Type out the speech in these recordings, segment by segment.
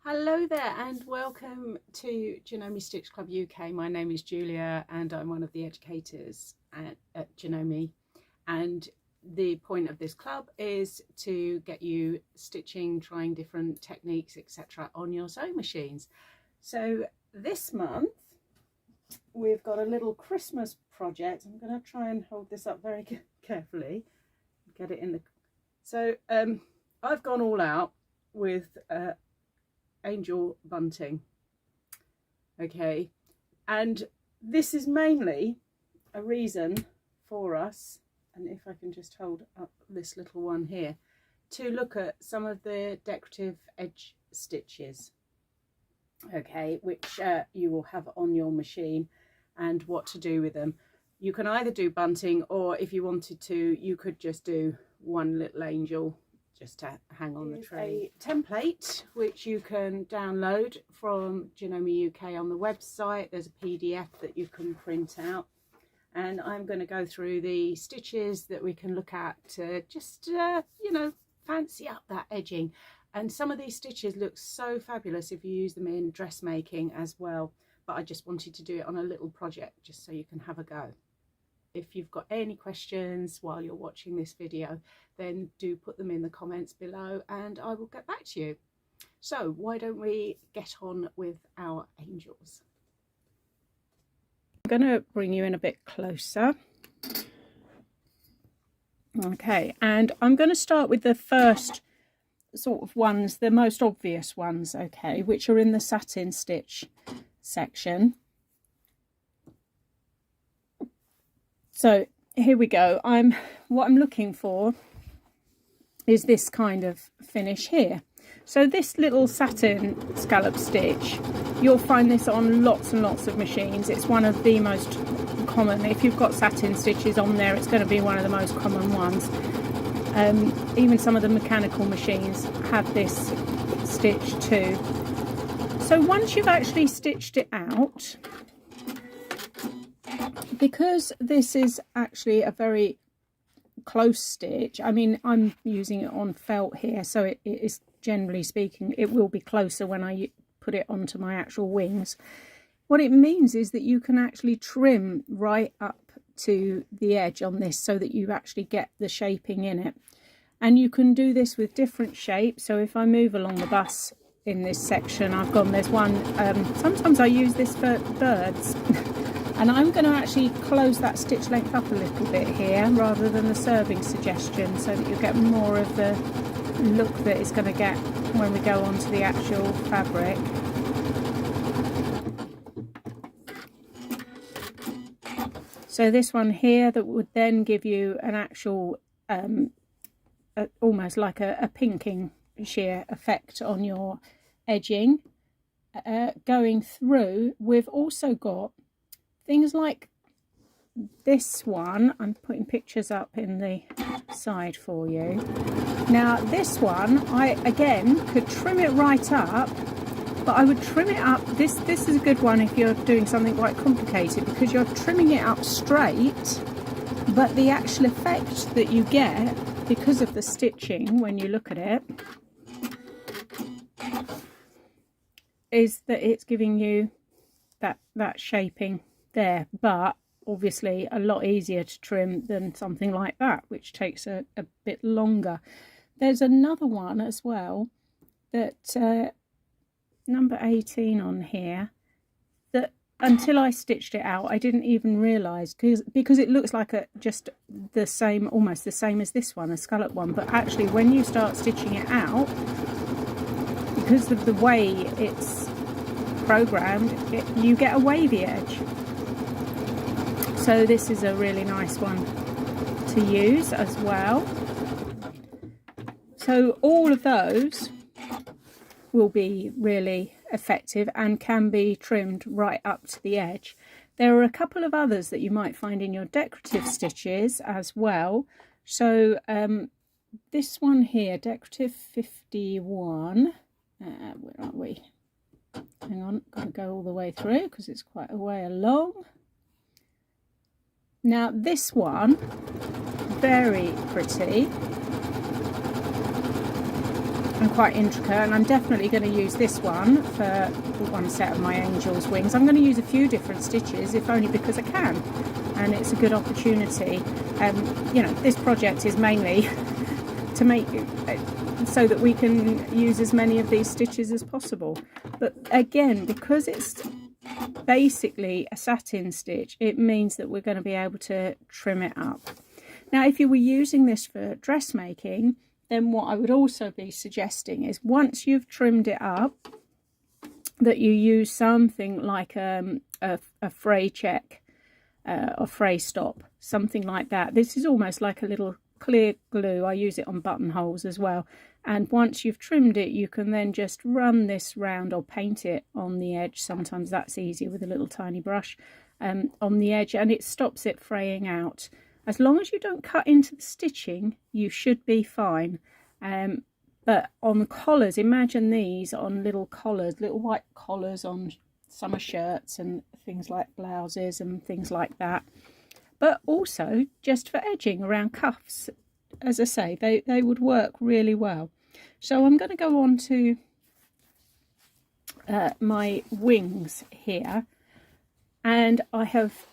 Hello there and welcome to Janome Stitch Club UK. My name is Julia and I'm one of the educators at Janome, and the point of this club is to get you stitching, trying different techniques, etc. on your sewing machines. So this month we've got a little Christmas project. I'm going to try and hold this up very carefully, get it in the... So I've gone all out with angel bunting, okay, and this is mainly a reason for us, and if I can just hold up this little one here, to look at some of the decorative edge stitches, okay, which you will have on your machine and what to do with them. You can either do bunting, or if you wanted to, you could just do one little angel just to hang on the tray. A template which you can download from Janome UK on the website. There's a PDF that you can print out, and I'm going to go through the stitches that we can look at to just you know, fancy up that edging. And some of these stitches look so fabulous if you use them in dressmaking as well, but I just wanted to do it on a little project just so you can have a go. If you've got any questions while you're watching this video, then do put them in the comments below and I will get back to you. So why don't we get on with our angels? I'm going to bring you in a bit closer. Okay, and I'm going to start with the first sort of ones, the most obvious ones, okay, which are in the satin stitch section. So here we go. What I'm looking for is this kind of finish here. So this little satin scallop stitch, you'll find this on lots and lots of machines. It's one of the most common. If you've got satin stitches on there, it's going to be one of the most common ones. Even some of the mechanical machines have this stitch too. So once you've actually stitched it out, because this is actually a very close stitch, I mean, I'm using it on felt here, so it is, generally speaking, it will be closer when I put it onto my actual wings. What it means is that you can actually trim right up to the edge on this so that you actually get the shaping in it. And you can do this with different shapes. So if I move along the bus in this section, there's one, sometimes I use this for birds. And I'm going to actually close that stitch length up a little bit here rather than the serving suggestion, so that you get more of the look that it's going to get when we go on to the actual fabric. So this one here, that would then give you an actual almost like a pinking sheer effect on your edging. Going through, we've also got things like this one. I'm putting pictures up in the side for you. Now this one, I again could trim it right up, but I would trim it up. This is a good one if you're doing something quite complicated, because you're trimming it up straight, but the actual effect that you get because of the stitching when you look at it is that it's giving you that shaping there, but obviously a lot easier to trim than something like that, which takes a bit longer. There's another one as well, that number 18 on here, that until I stitched it out I didn't even realize, because it looks like just the same, almost the same as this one, a scallop one, but actually when you start stitching it out, because of the way it's programmed, you get a wavy edge. So this is a really nice one to use as well. So all of those will be really effective and can be trimmed right up to the edge. There are a couple of others that you might find in your decorative stitches as well. So this one here, decorative 51, where are we? Hang on, got to go all the way through because it's quite a way along. Now this one, very pretty. and quite intricate, and I'm definitely going to use this one for one set of my angel's wings. I'm going to use a few different stitches, if only because I can, and it's a good opportunity. You know, this project is mainly to make it so that we can use as many of these stitches as possible. But again, because it's basically a satin stitch, it means that we're going to be able to trim it up. Now, if you were using this for dressmaking, then what I would also be suggesting is once you've trimmed it up, that you use something like a fray check or fray stop, something like that. This is almost like a little clear glue. I use it on buttonholes as well. And once you've trimmed it, you can then just run this round or paint it on the edge. Sometimes that's easier with a little tiny brush on the edge, and it stops it fraying out. As long as you don't cut into the stitching, you should be fine. But on collars, imagine these on little collars, little white collars on summer shirts and things like blouses and things like that. But also just for edging around cuffs. As I say, they would work really well. So I'm going to go on to my wings here. And I have,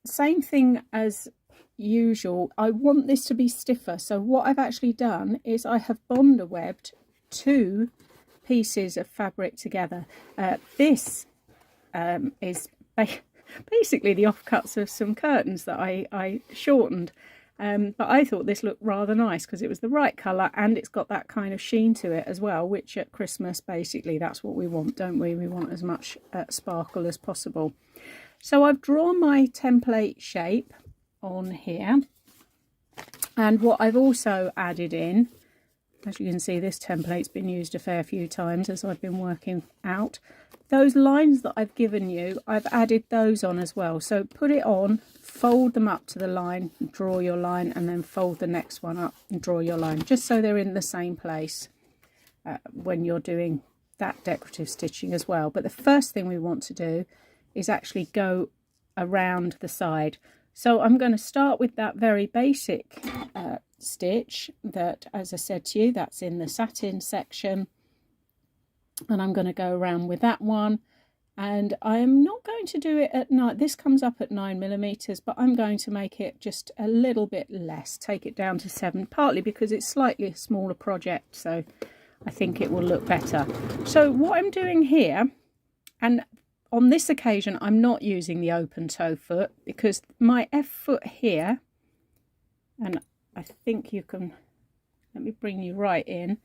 same thing as usual, I want this to be stiffer. So what I've actually done is I have bonder webbed 2 pieces of fabric together. This is basically the offcuts of some curtains that I shortened, but I thought this looked rather nice because it was the right colour and it's got that kind of sheen to it as well, which at Christmas basically that's what we want, don't we? We want as much sparkle as possible. So I've drawn my template shape on here, and what I've also added in, as you can see, this template's been used a fair few times as I've been working out. Those lines that I've given you, I've added those on as well. So put it on, fold them up to the line, draw your line, and then fold the next one up and draw your line, just so they're in the same place when you're doing that decorative stitching as well. But the first thing we want to do is actually go around the side. So I'm going to start with that very basic stitch that, as I said to you, that's in the satin section, and I'm going to go around with that one. And I'm not going to do it at 9, this comes up at 9mm, but I'm going to make it just a little bit less, take it down to 7, partly because it's slightly a smaller project, so I think it will look better. So what I'm doing here, and on this occasion I'm not using the open toe foot because my F foot here, and I think you can, let me bring you right in,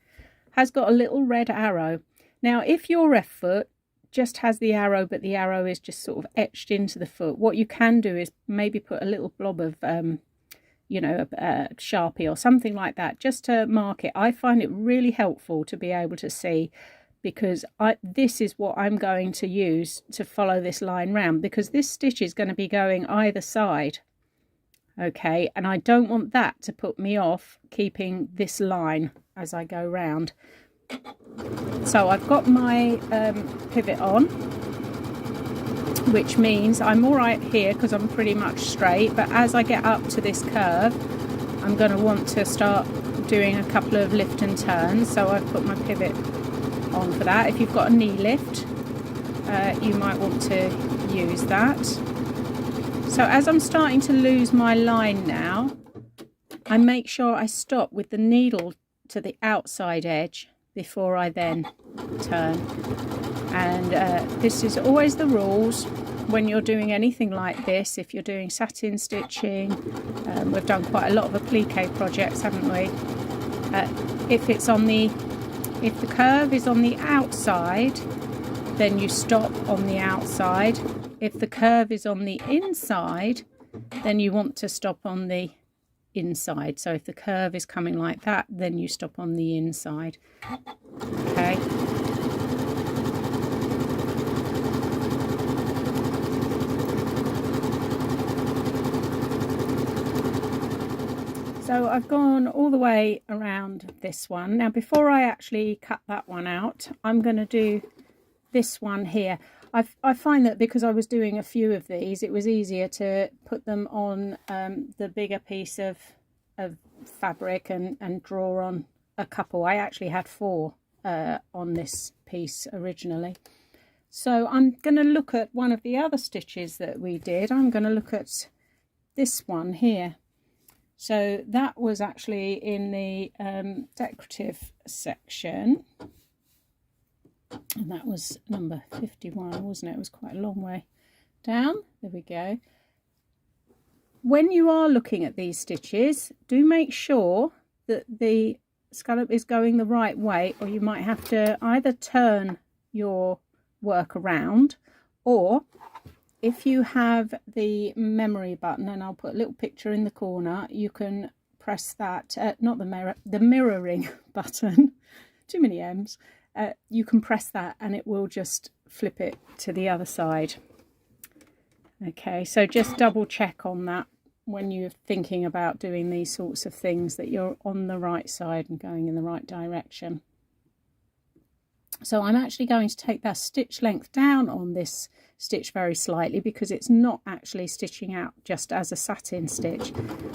has got a little red arrow. Now if your F foot just has the arrow, but the arrow is just sort of etched into the foot, what you can do is maybe put a little blob of you know, a Sharpie or something like that just to mark it. I find it really helpful to be able to see, because this is what I'm going to use to follow this line round, because this stitch is going to be going either side, okay, and I don't want that to put me off keeping this line as I go round. So I've got my pivot on, which means I'm all right here because I'm pretty much straight, but as I get up to this curve I'm going to want to start doing a couple of lift and turns, so I've put my pivot on for that. If you've got a knee lift, you might want to use that. So as I'm starting to lose my line now, I make sure I stop with the needle to the outside edge before I then turn. And this is always the rules when you're doing anything like this. If you're doing satin stitching, we've done quite a lot of applique projects, haven't we? If the curve is on the outside, then you stop on the outside. If the curve is on the inside, then you want to stop on the inside. So if the curve is coming like that, then you stop on the inside. Okay. So I've gone all the way around this one. Now before I actually cut that one out, I'm going to do this one here. I find that because I was doing a few of these, it was easier to put them on the bigger piece of fabric and draw on a couple. I actually had 4 on this piece originally. So I'm going to look at one of the other stitches that we did. I'm going to look at this one here. So that was actually in the decorative section, and that was number 51, wasn't it? It was quite a long way down. There we go. When you are looking at these stitches, do make sure that the scallop is going the right way, or you might have to either turn your work around, or if you have the memory button, and I'll put a little picture in the corner, you can press that, not the mirroring button, too many M's, you can press that and it will just flip it to the other side. Okay, so just double check on that when you're thinking about doing these sorts of things, that you're on the right side and going in the right direction. So I'm actually going to take that stitch length down on this stitch very slightly, because it's not actually stitching out just as a satin stitch.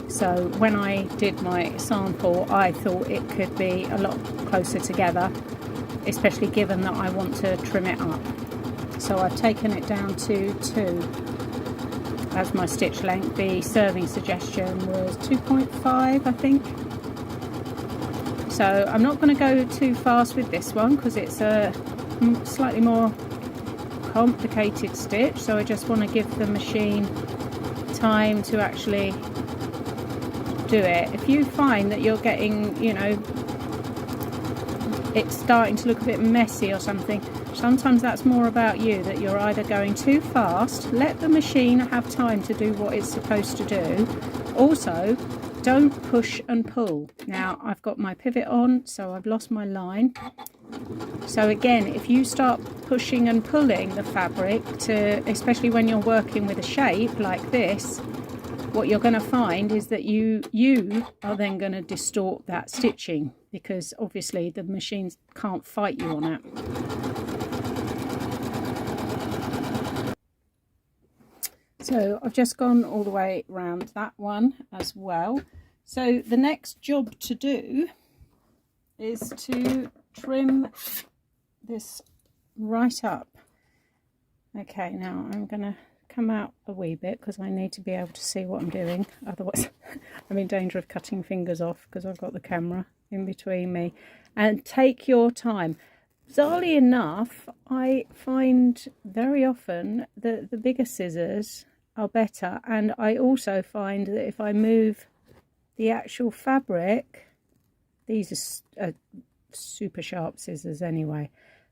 So when I did my sample, I thought it could be a lot closer together, especially given that I want to trim it up. So I've taken it down to 2 as my stitch length. The serving suggestion was 2.5, I think. So I'm not going to go too fast with this one because it's a slightly more complicated stitch, so I just want to give the machine time to actually do it. If you find that you're getting, you know, it's starting to look a bit messy or something, sometimes that's more about you, that you're either going too fast. Let the machine have time to do what it's supposed to do. Also, don't push and pull. Now I've got my pivot on, so I've lost my line. So again, if you start pushing and pulling the fabric, especially when you're working with a shape like this, what you're going to find is that you are then going to distort that stitching, because obviously the machines can't fight you on it. So I've just gone all the way around that one as well. So the next job to do is to trim this right up. Okay, now I'm going to come out a wee bit because I need to be able to see what I'm doing. Otherwise I'm in danger of cutting fingers off because I've got the camera in between me. And take your time. Bizarrely enough, I find very often that the bigger scissors are better, and I also find that if I move the actual fabric, these are super sharp scissors anyway,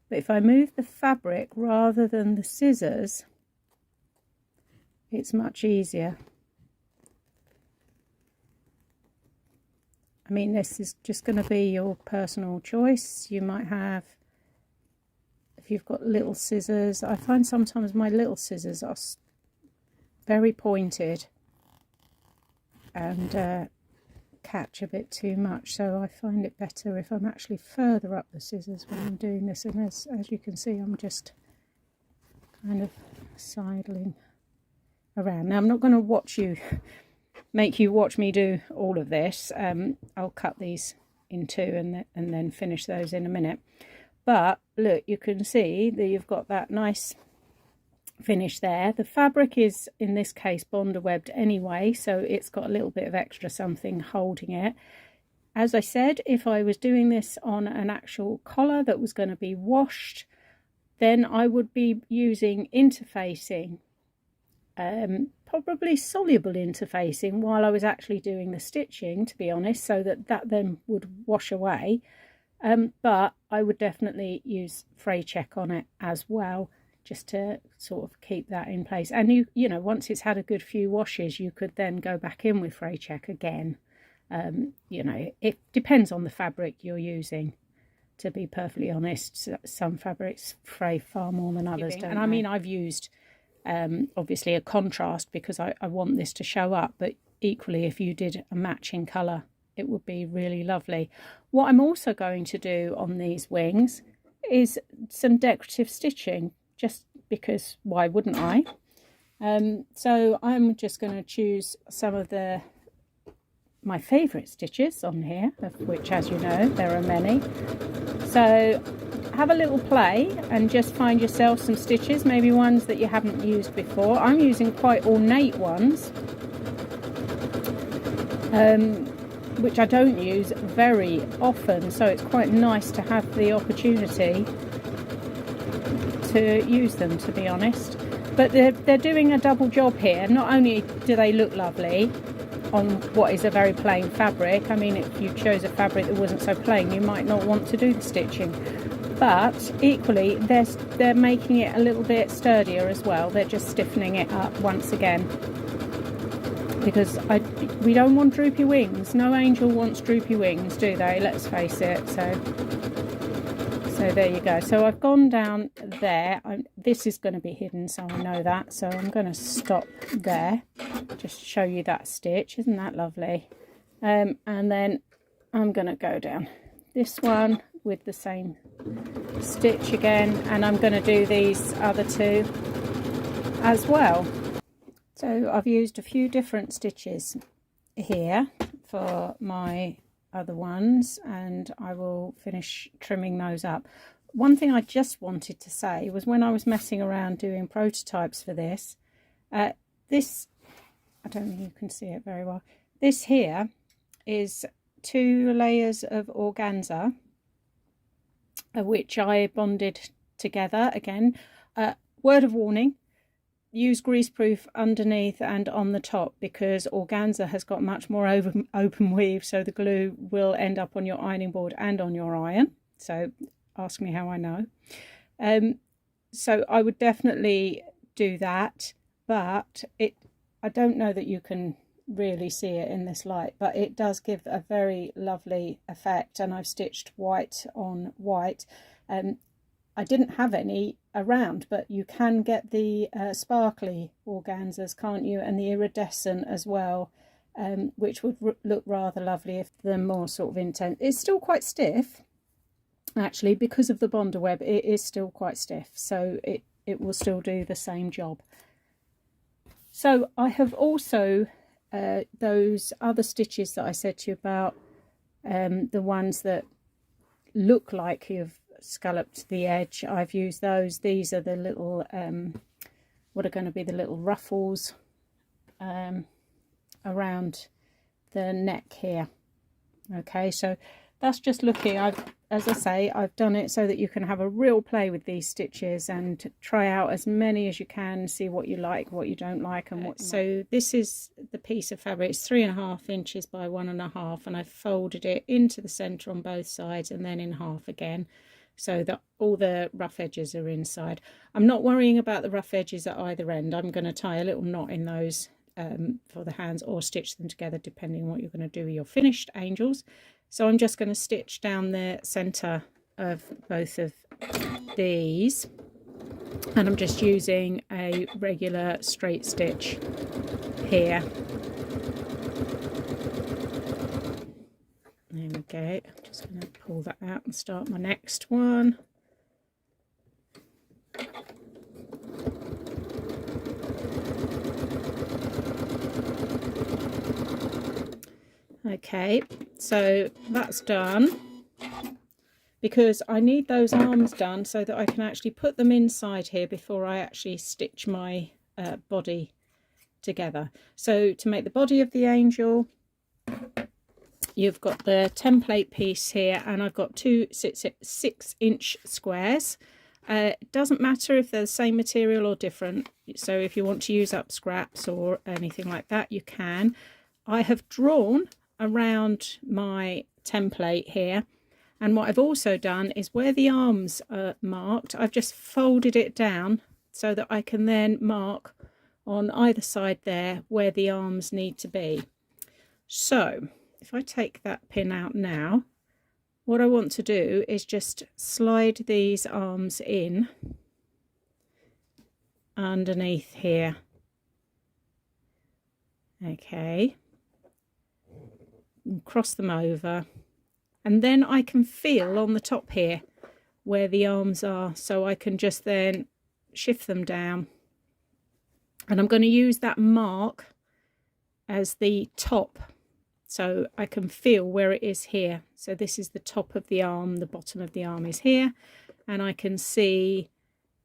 but if I move the fabric rather than the scissors, it's much easier. I mean, this is just going to be your personal choice. You might have, if you've got little scissors, I find sometimes my little scissors are very pointed and catch a bit too much, so I find it better if I'm actually further up the scissors when I'm doing this. And as you can see, I'm just kind of sidling around. Now I'm not going to make you watch me do all of this. I'll cut these in 2 and then finish those in a minute. But look, you can see that you've got that nice finish there. The fabric is, in this case, Bonder webbed anyway, so it's got a little bit of extra something holding it. As I said, if I was doing this on an actual collar that was going to be washed, then I would be using interfacing, probably soluble interfacing, while I was actually doing the stitching, to be honest, so that then would wash away. But I would definitely use fray check on it as well, just to sort of keep that in place. And you know, once it's had a good few washes, you could then go back in with fray check again. You know, it depends on the fabric you're using, to be perfectly honest. Some fabrics fray far more than others, don't they? And I mean, I've used obviously a contrast because I want this to show up, but equally if you did a matching colour, it would be really lovely. What I'm also going to do on these wings is some decorative stitching, just because why wouldn't I? So I'm just going to choose some of my favourite stitches on here, of which, as you know, there are many. So have a little play and just find yourself some stitches, maybe ones that you haven't used before. I'm using quite ornate ones, which I don't use very often, so it's quite nice to have the opportunity to use them, to be honest. But they're doing a double job here. Not only do they look lovely on what is a very plain fabric, I mean, if you chose a fabric that wasn't so plain, you might not want to do the stitching, but equally they're making it a little bit sturdier as well. They're just stiffening it up once again, because we don't want droopy wings. No angel wants droopy wings, do they? Let's face it. So there you go. So I've gone down there. This is going to be hidden, so I know that. So I'm going to stop there, just show you that stitch. Isn't that lovely? And then I'm going to go down this one with the same stitch again, and I'm going to do these other two as well. So I've used a few different stitches here for my other ones, and I will finish trimming those up. One thing I just wanted to say was, when I was messing around doing prototypes for this, I don't think you can see it very well. This here is 2 layers of organza, which I bonded together. Again, word of warning, use greaseproof underneath and on the top, because organza has got much more open weave, so the glue will end up on your ironing board and on your iron. So ask me how I know. So I would definitely do that, but I don't know that you can really see it in this light, but it does give a very lovely effect. And I've stitched white on white. I didn't have any around, but you can get the sparkly organzas, can't you, and the iridescent as well, which would look rather lovely if they're more sort of intense. It's still quite stiff, actually, because of the bonder web. It is still quite stiff, so it will still do the same job. So I have also those other stitches that I said to you about, the ones that look like you've scalloped the edge. I've used those. These are the little what are going to be the little ruffles around the neck here. Okay, so that's just looking, as I say, I've done it so that you can have a real play with these stitches and try out as many as you can, see what you like, what you don't like, and what. So this is the piece of fabric. It's 3.5 inches by 1.5, and I folded it into the center on both sides and then in half again, so that all the rough edges are inside. I'm not worrying about the rough edges at either end. I'm going to tie a little knot in those for the hands, or stitch them together depending on what you're going to do with your finished angels. So I'm just going to stitch down the center of both of these, and I'm just using a regular straight stitch here. There we go. I'm just going to pull that out and start my next one. Okay, so that's done, because I need those arms done so that I can actually put them inside here before I actually stitch my body together. So to make the body of the angel, you've got the template piece here, and I've got two 6-inch squares. It doesn't matter if they're the same material or different, so if you want to use up scraps or anything like that, you can. I have drawn around my template here, and what I've also done is where the arms are marked, I've just folded it down so that I can then mark on either side there where the arms need to be. So if I take that pin out now, what I want to do is just slide these arms in underneath here. Okay, and cross them over, and then I can feel on the top here where the arms are, so I can just then shift them down, and I'm going to use that mark as the top so I can feel where it is here. So this is the top of the arm, the bottom of the arm is here, and I can see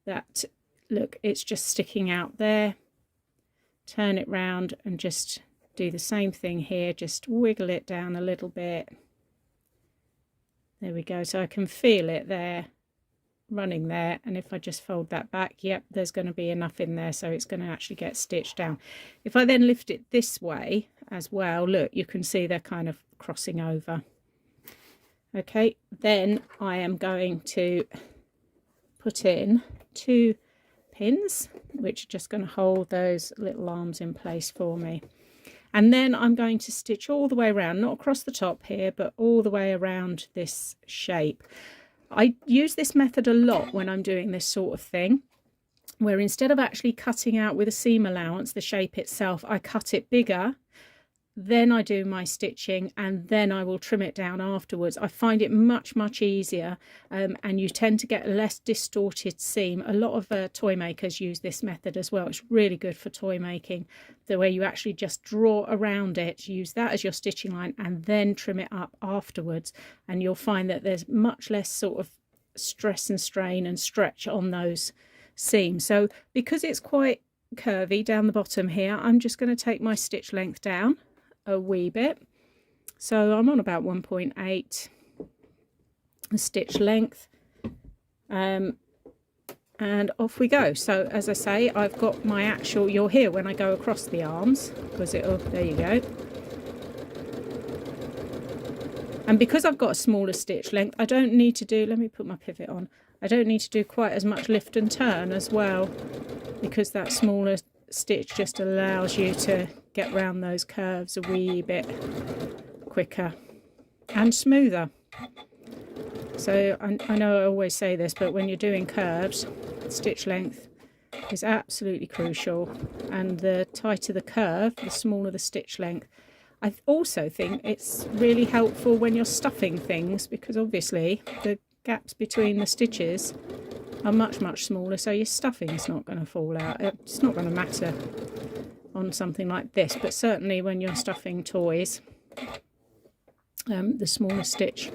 that, look, it's just sticking out there. Turn it round and just do the same thing here, just wiggle it down a little bit. There we go. So I can feel it there, running there, and if I just fold that back, yep, there's going to be enough in there, so it's going to actually get stitched down. If I then lift it this way as well, look, you can see they're kind of crossing over. Okay, then I am going to put in 2 pins, which are just going to hold those little arms in place for me. And then I'm going to stitch all the way around, not across the top here, but all the way around this shape. I use this method a lot when I'm doing this sort of thing, where instead of actually cutting out with a seam allowance the shape itself, I cut it bigger, then I do my stitching, and then I will trim it down afterwards. I find it much easier, and you tend to get a less distorted seam. A lot of toy makers use this method as well. It's really good for toy making, the way you actually just draw around it, use that as your stitching line, and then trim it up afterwards, and you'll find that there's much less sort of stress and strain and stretch on those seams. So because it's quite curvy down the bottom here, I'm just going to take my stitch length down a wee bit. So I'm on about 1.8 stitch length, and off we go. So as I say, I've got my actual, you'll hear when I go across the arms, because it'll, there you go. And because I've got a smaller stitch length, I don't need to do, let me put my pivot on, I don't need to do quite as much lift and turn as well, because that smaller stitch just allows you to get round those curves a wee bit quicker and smoother. So I know I always say this, but when you're doing curves, stitch length is absolutely crucial, and the tighter the curve, the smaller the stitch length. I also think it's really helpful when you're stuffing things, because obviously the gaps between the stitches are much smaller, so your stuffing's not going to fall out. It's not going to matter on something like this, but certainly when you're stuffing toys, the smaller stitch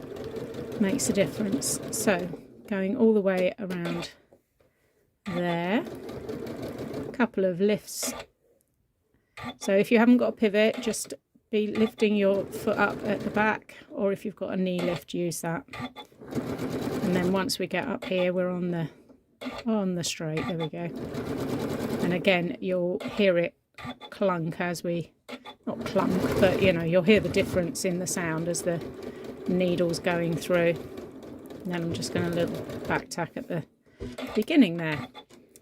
makes a difference. So going all the way around there, a couple of lifts. So if you haven't got a pivot, just be lifting your foot up at the back, or if you've got a knee lift, use that. And then once we get up here, we're on the straight. There we go. And again, you'll hear it clunk as we, not clunk, but you know, you'll hear the difference in the sound as the needle's going through. And then I'm just going to little back tack at the beginning there.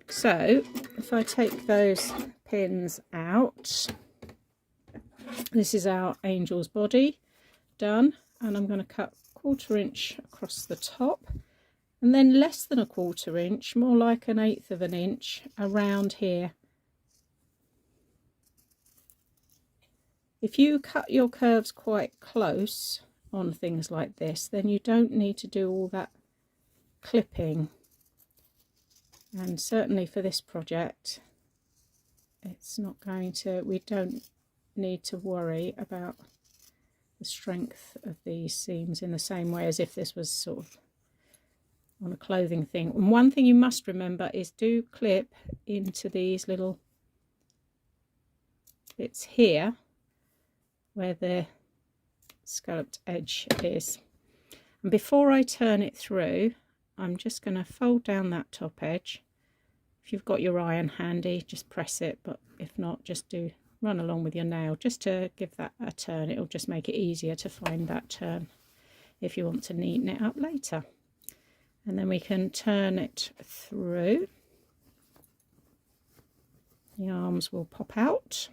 So if I take those pins out, this is our angel's body done, and I'm going to cut 1/4 inch across the top, and then less than 1/4 inch, more like 1/8 of an inch around here. If you cut your curves quite close on things like this, then you don't need to do all that clipping, and certainly for this project it's not going to, we don't need to worry about the strength of these seams in the same way as if this was sort of on a clothing thing. And one thing you must remember is do clip into these little bits here where the scalloped edge is. And before I turn it through, I'm just going to fold down that top edge. If you've got your iron handy, just press it, but if not, just do run along with your nail just to give that a turn. It'll just make it easier to find that turn if you want to neaten it up later. And then we can turn it through. The arms will pop out,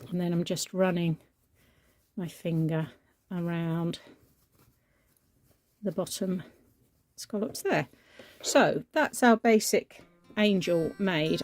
and then I'm just running my finger around the bottom scallops there. So that's our basic angel made.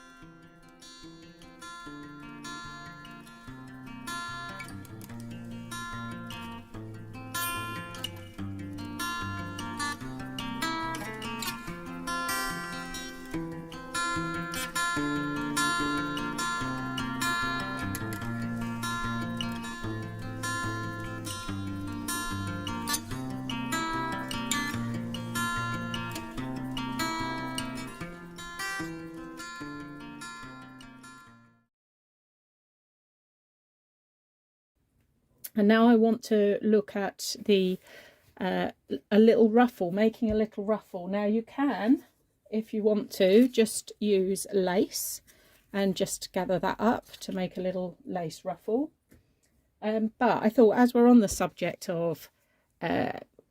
And now I want to look at the a little ruffle, making a little ruffle. Now you can, if you want to, just use lace and just gather that up to make a little lace ruffle. But I thought, as we're on the subject of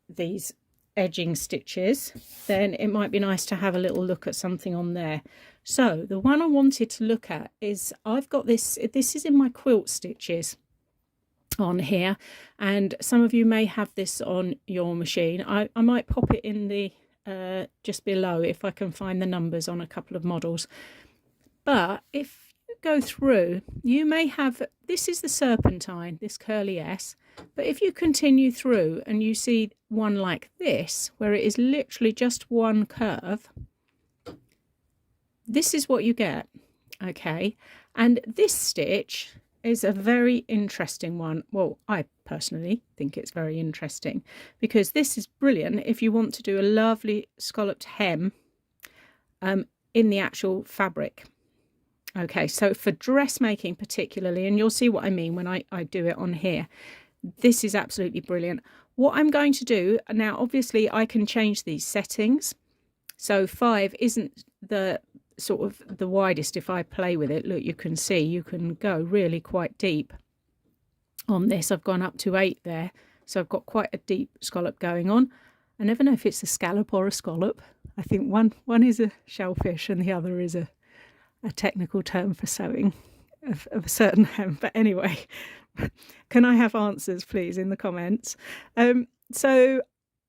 these edging stitches, then it might be nice to have a little look at something on there. So the one I wanted to look at is, I've got this is in my quilt stitches on here, and some of you may have this on your machine. I might pop it in the just below if I can find the numbers on a couple of models. But if you go through, you may have, this is the serpentine, this curly S, but if you continue through and you see one like this, where it is literally just one curve, this is what you get. Okay, and this stitch is a very interesting one. Well, I personally think it's very interesting, because this is brilliant if you want to do a lovely scalloped hem in the actual fabric. Okay, so for dressmaking particularly, and you'll see what I mean when I do it on here, this is absolutely brilliant. What I'm going to do now, obviously I can change these settings. So 5 isn't the sort of the widest. If I play with it, look, you can see you can go really quite deep on this. I've gone up to 8 there, so I've got quite a deep scallop going on. I never know if it's a scallop or a scallop. I think one is a shellfish and the other is a technical term for sewing of a certain hem. But anyway, can I have answers please in the comments? So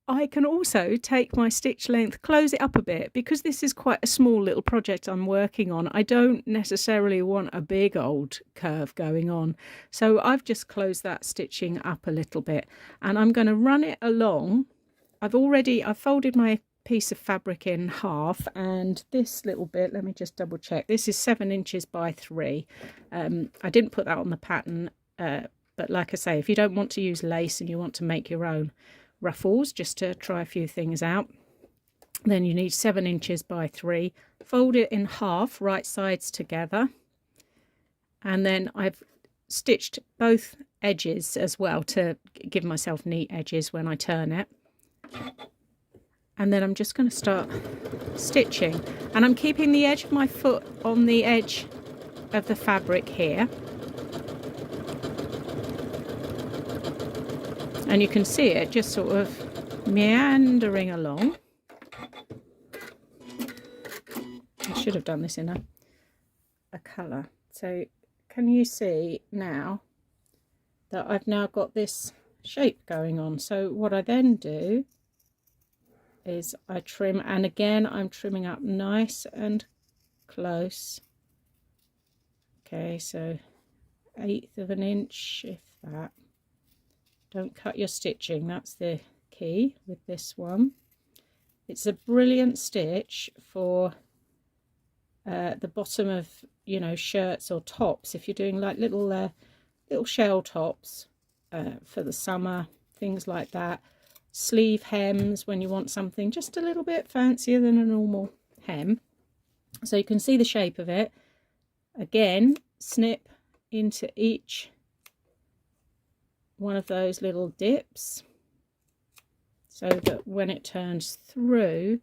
I can also take my stitch length, close it up a bit, because this is quite a small little project I'm working on. I don't necessarily want a big old curve going on. So I've just closed that stitching up a little bit, and I'm going to run it along. I've folded my piece of fabric in half, and this little bit, let me just double check, this is 7 inches by 3. I didn't put that on the pattern, but like I say, if you don't want to use lace and you want to make your own ruffles just to try a few things out, then you need 7 inches by 3. Fold it in half, right sides together, and then I've stitched both edges as well to give myself neat edges when I turn it. And then I'm just going to start stitching, and I'm keeping the edge of my foot on the edge of the fabric here, and you can see it just sort of meandering along. I should have done this in a colour. So can you see now that I've now got this shape going on? So what I then do is I trim, and again I'm trimming up nice and close. Okay, so 1/8 of an inch, if that. Don't cut your stitching, that's the key with this one. It's a brilliant stitch for the bottom of, you know, shirts or tops, if you're doing like little shell tops for the summer, things like that. Sleeve hems when you want something just a little bit fancier than a normal hem. So you can see the shape of it. Again, snip into each one of those little dips so that when it turns through,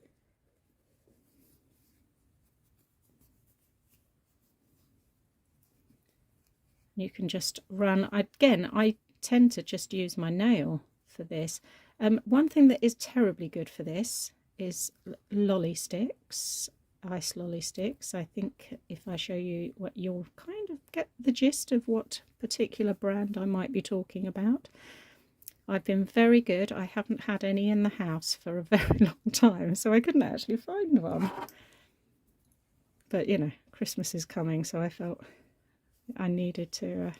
you can just run. Again, I tend to just use my nail for this. One thing that is terribly good for this is lolly sticks, ice lolly sticks. I think if I show you what, you'll kind of get the gist of what particular brand I might be talking about. I've been very good. I haven't had any in the house for a very long time, so I couldn't actually find one. But you know, Christmas is coming, so I felt I needed to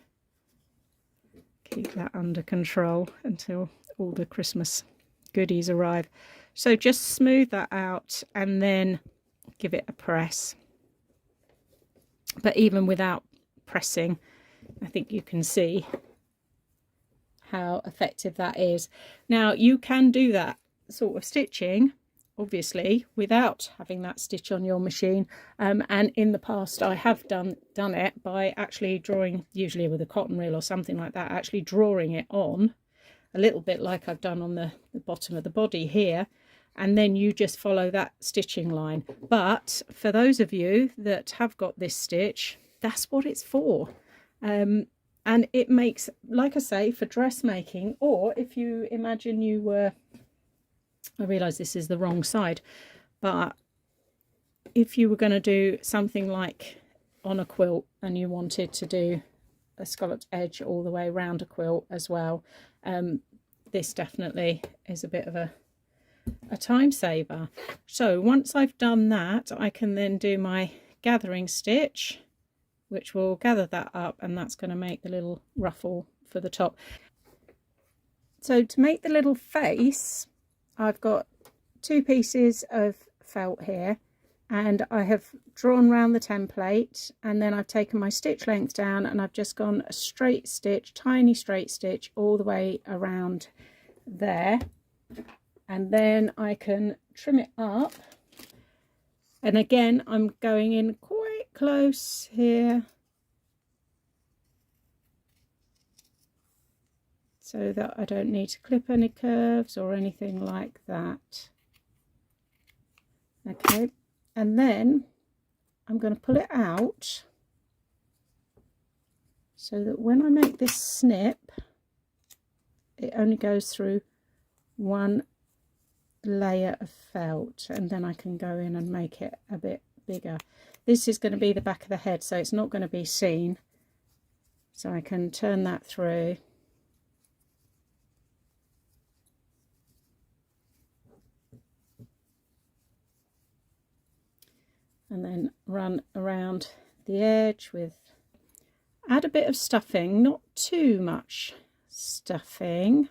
keep that under control until all the Christmas goodies arrive. So just smooth that out and then give it a press. But even without pressing, I think you can see how effective that is. Now you can do that sort of stitching obviously without having that stitch on your machine, and in the past I have done it by actually drawing, usually with a cotton reel or something like that, actually drawing it on a little bit like I've done on the bottom of the body here, and then you just follow that stitching line. But for those of you that have got this stitch, that's what it's for. And it makes, like I say, for dressmaking, or if you imagine you were, I realise this is the wrong side, but if you were going to do something like on a quilt and you wanted to do a scalloped edge all the way around a quilt as well, this definitely is a bit of a time saver. So once I've done that, I can then do my gathering stitch, which will gather that up, and that's going to make the little ruffle for the top. So to make the little face, I've got 2 pieces of felt here, and I have drawn around the template, and then I've taken my stitch length down and I've just gone a straight stitch, tiny straight stitch all the way around there, and then I can trim it up. And again, I'm going in quite close here so that I don't need to clip any curves or anything like that. Okay, and then I'm going to pull it out so that when I make this snip, it only goes through one layer of felt, and then I can go in and make it a bit bigger. This is going to be the back of the head, so it's not going to be seen, so I can turn that through. And then run around the edge with, add a bit of stuffing, not too much stuffing.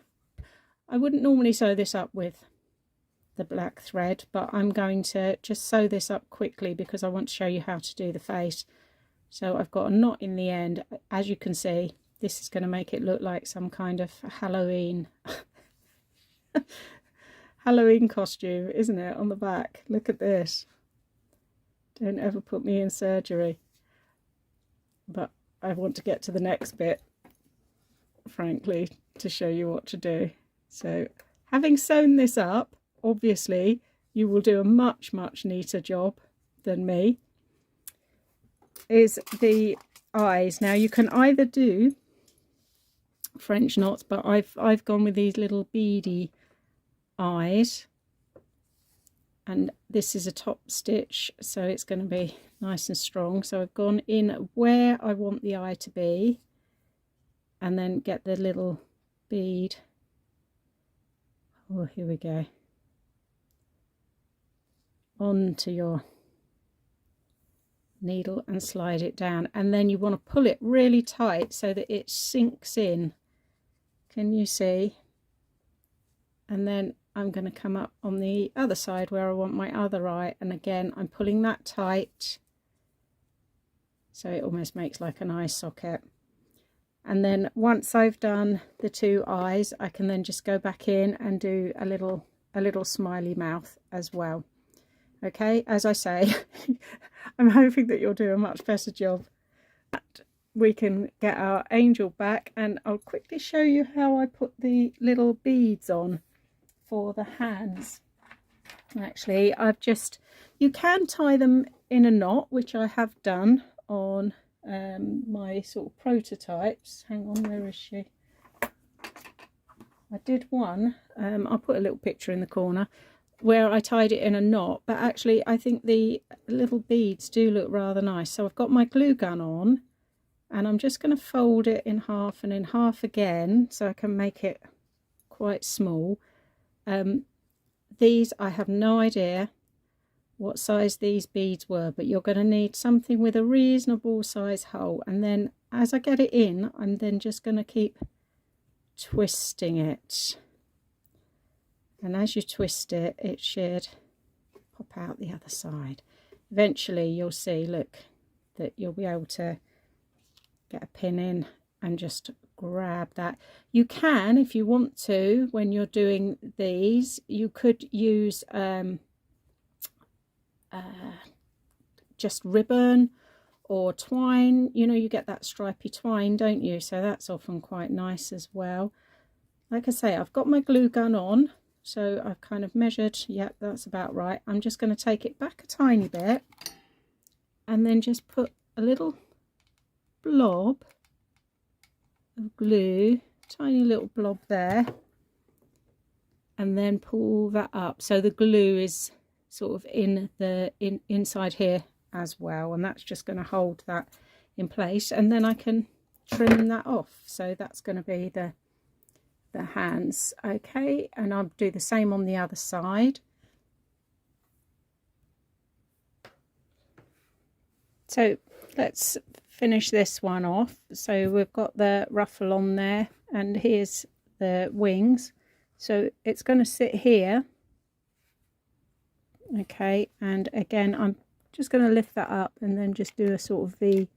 I wouldn't normally sew this up with the black thread, but I'm going to just sew this up quickly because I want to show you how to do the face. So I've got a knot in the end. As you can see, this is going to make it look like some kind of Halloween Halloween costume, isn't it, on the back? Look at this. Don't ever put me in surgery. But I want to get to the next bit, frankly, to show you what to do. So having sewn this up, obviously you will do a much neater job than me, is the eyes. Now you can either do French knots, but I've gone with these little beady eyes, and this is a top stitch, so it's going to be nice and strong. So I've gone in where I want the eye to be, and then get the little bead. Oh, here we go. Onto your needle and slide it down, and then you want to pull it really tight so that it sinks in. Can you see? And then I'm going to come up on the other side where I want my other eye, and again I'm pulling that tight so it almost makes like an eye socket. And then once I've done the 2 eyes, I can then just go back in and do a little smiley mouth as well. Okay, as I say, I'm hoping that you'll do a much better job. We can get our angel back, and I'll quickly show you how I put the little beads on for the hands. Actually, you can tie them in a knot, which I have done on my sort of prototypes. Hang on, where is she? I did one, I'll put a little picture in the corner, where I tied it in a knot, but actually I think the little beads do look rather nice. So I've got my glue gun on, and I'm just going to fold it in half and in half again so I can make it quite small. These, I have no idea what size these beads were, but you're going to need something with a reasonable size hole, and then as I get it in, I'm then just going to keep twisting it, and as you twist it, it should pop out the other side. Eventually you'll see, look, that you'll be able to get a pin in and just grab that. You can, if you want to, when you're doing these, you could use just ribbon or twine. You know, you get that stripy twine, don't you? So that's often quite nice as well. Like I say, I've got my glue gun on, so I've kind of measured. Yep, that's about right. I'm just going to take it back a tiny bit and then just put a little blob of glue, tiny little blob there, and then pull that up so the glue is sort of inside here as well, and that's just going to hold that in place, and then I can trim that off. So that's going to be the hands. Okay, and I'll do the same on the other side. So let's finish this one off. So we've got the ruffle on there, and here's the wings. So it's going to sit here. Okay, and again I'm just going to lift that up and then just do a sort of V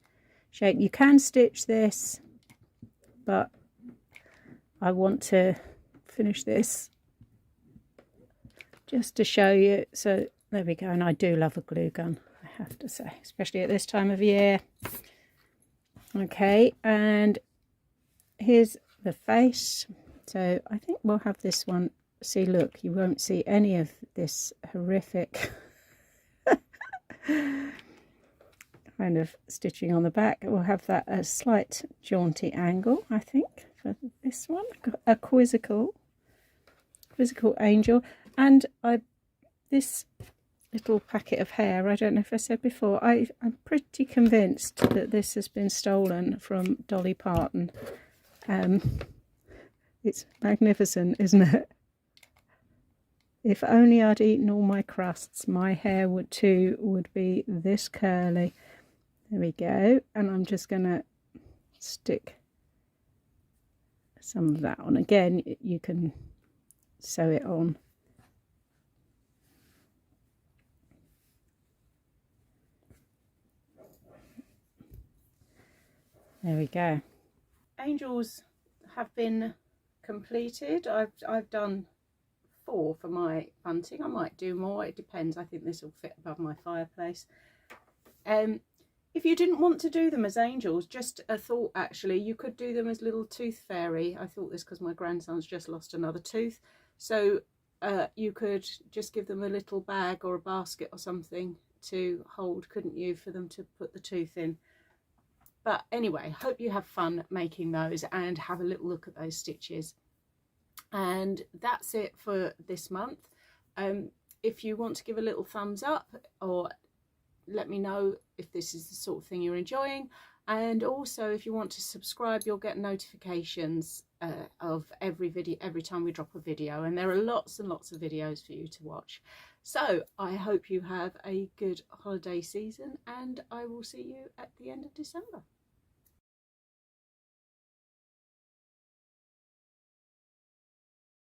shape. You can stitch this, but I want to finish this just to show you. So there we go, and I do love a glue gun, I have to say, especially at this time of year. Okay, and here's the face. So I think we'll have this one. See, look, you won't see any of this horrific kind of stitching on the back. We'll have that a slight jaunty angle, I think, for this one. A quizzical angel. And this little packet of hair, I don't know if I said before, I'm pretty convinced that this has been stolen from Dolly Parton. It's magnificent, isn't it? If only I'd eaten all my crusts, my hair would be this curly. There we go. And I'm just going to stick some of that on. Again, you can sew it on. There we go. Angels have been completed. I've done 4 for my bunting. I might do more, it depends. I think this will fit above my fireplace. If you didn't want to do them as angels, just a thought actually, you could do them as little tooth fairy. I thought this because my grandson's just lost another tooth, so you could just give them a little bag or a basket or something to hold, couldn't you, for them to put the tooth in. But anyway, hope you have fun making those and have a little look at those stitches. And that's it for this month. If you want to give a little thumbs up or let me know if this is the sort of thing you're enjoying, and also if you want to subscribe, you'll get notifications of every time we drop a video, and there are lots and lots of videos for you to watch. So I hope you have a good holiday season, and I will see you at the end of December.